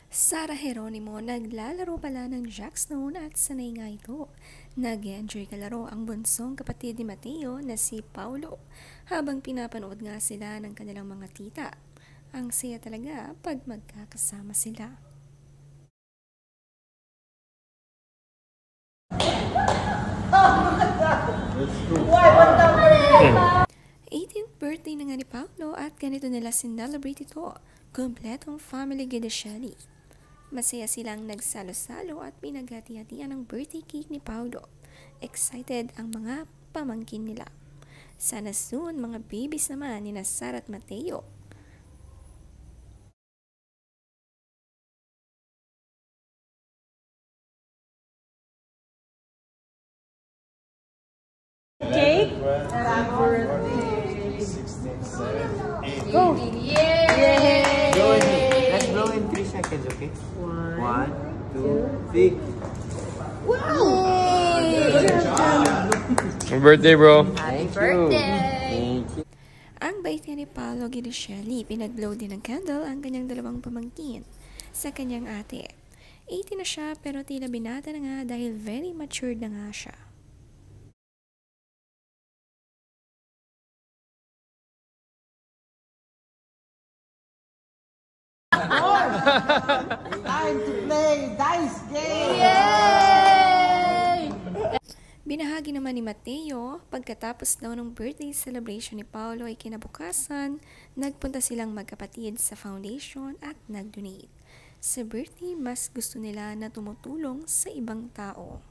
Sarah Geronimo, naglalaro pala ng Jackstone at sanay nga ito. Nag-enjoy kalaro ang bunsong kapatid ni Mateo na si Paulo habang pinapanood nga sila ng kanilang mga tita. Ang saya talaga pag magkakasama sila. 18th birthday na nga ni Paulo at ganito nila sinelebrate ito. Kompletong family Guidichelli. Masaya silang nagsalo-salo at pinaghati-hatian ng birthday cake ni Paulo. Excited ang mga pamangkin nila. Sana soon mga babies naman ni Sarah at Mateo. Cake? Happy birthday. 16, 7, 8. Go! Yay! Let's blow in 3 seconds, okay? 1, 2, 3. Wow! Happy birthday, bro. Happy birthday! Ang bait ni Paolo Guidichelli, pinag-blow din ng candle ang kanyang dalawang pamangkin sa kanyang ate. 18 na siya pero tila binata na nga dahil very matured na nga siya. Time to play dice game! Yay! Binahagi naman ni Mateo, pagkatapos daw ng birthday celebration ni Paulo ay kinabukasan, nagpunta silang magkapatid sa foundation at nag-donate. Sa birthday, mas gusto nila na tumutulong sa ibang tao.